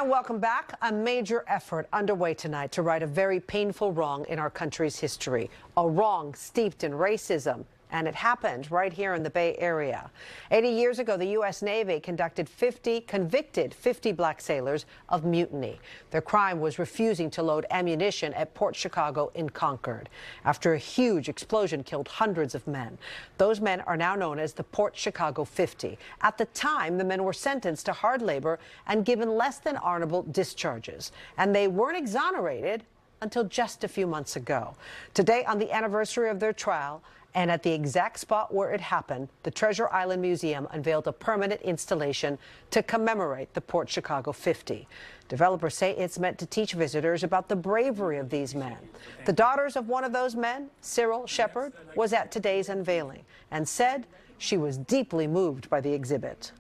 And welcome back. A major effort underway tonight to right a very painful wrong in our country's history, a wrong steeped in racism. And it happened right here in the Bay Area. 80 years ago, the U.S. Navy convicted 50 black sailors of mutiny. Their crime was refusing to load ammunition at Port Chicago in Concord. After a huge explosion killed hundreds of men. Those men are now known as the Port Chicago 50. At the time, the men were sentenced to hard labor and given less than honorable discharges. And they weren't exonerated until just a few months ago. Today, on the anniversary of their trial, and at the exact spot where it happened, the Treasure Island Museum unveiled a permanent installation to commemorate the Port Chicago 50. Developers say it's meant to teach visitors about the bravery of these men. The daughters of one of those men, Cyril Shepard, was at today's unveiling and said she was deeply moved by the exhibit.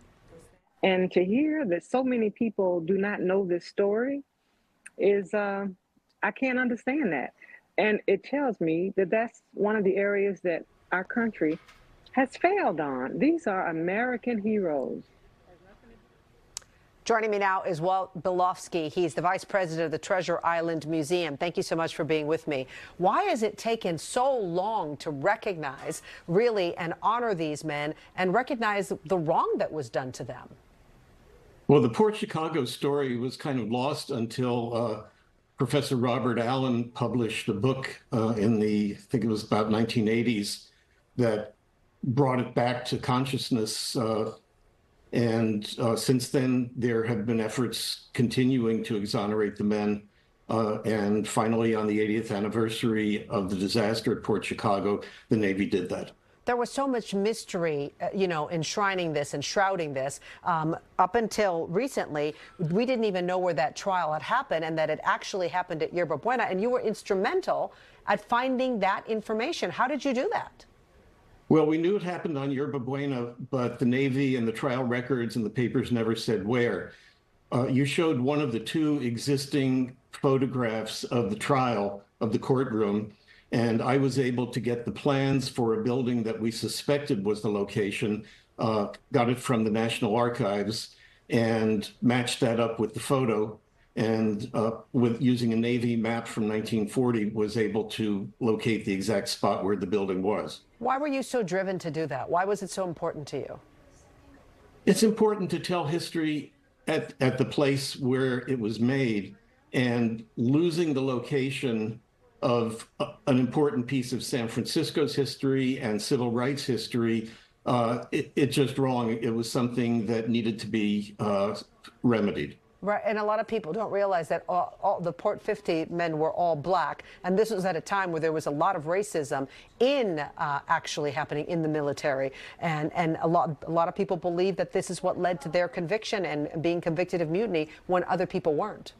And to hear that so many people do not know this story is, I can't understand that. And it tells me that that's one of the areas that our country has failed on. These are American heroes. Joining me now is Walt Bilofsky. He's the vice president of the Treasure Island Museum. Thank you so much for being with me. Why has it taken so long to recognize, really, and honor these men and recognize the wrong that was done to them? Well, the Port Chicago story was kind of lost until Professor Robert Allen published a book in the, I think it was about 1980s, that brought it back to consciousness. And since then, there have been efforts continuing to exonerate the men. And finally, on the 80th anniversary of the disaster at Port Chicago, the Navy did that. There was so much mystery, enshrining this and shrouding this. Up until recently, we didn't even know where that trial had happened and that it actually happened at Yerba Buena. And you were instrumental at finding that information. How did you do that? Well, we knew it happened on Yerba Buena, but the Navy and the trial records and the papers never said where. You showed one of the two existing photographs of the trial, of the courtroom, and I was able to get the plans for a building that we suspected was the location, got it from the National Archives, and matched that up with the photo. And with using a Navy map from 1940, was able to locate the exact spot where the building was. Why were you so driven to do that? Why was it so important to you? It's important to tell history at the place where it was made, and losing the location of an important piece of San Francisco's history and civil rights history, it's just wrong. It was something that needed to be remedied. Right, and a lot of people don't realize that all the Port 50 men were all black, and this was at a time where there was a lot of racism in actually happening in the military, and a lot of people believe that this is what led to their conviction and being convicted of mutiny when other people weren't.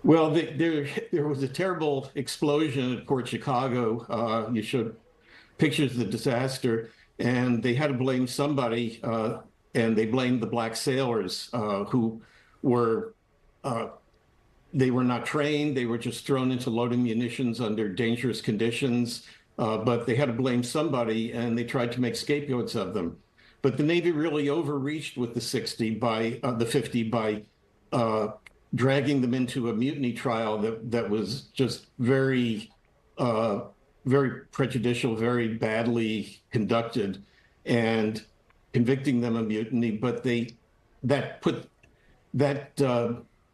Well, there was a terrible explosion at Port Chicago. You showed pictures of the disaster, and they had to blame somebody, and they blamed the black sailors who were, they were not trained. They were just thrown into loading munitions under dangerous conditions, but they had to blame somebody, and they tried to make scapegoats of them. But the Navy really overreached with the 50 by dragging them into a mutiny trial that was just very, very prejudicial, very badly conducted, and convicting them of mutiny. But that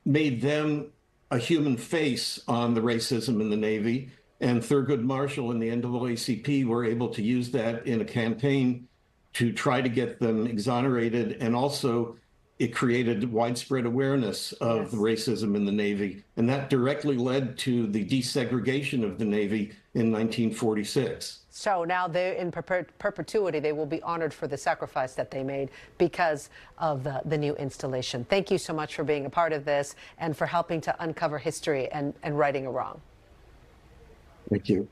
made them a human face on the racism in the Navy. And Thurgood Marshall and the NAACP were able to use that in a campaign to try to get them exonerated, and also it created widespread awareness of the racism in the Navy. And that directly led to the desegregation of the Navy in 1946. So now they're in perpetuity. They will be honored for the sacrifice that they made because of the new installation. Thank you so much for being a part of this and for helping to uncover history and righting a wrong. Thank you.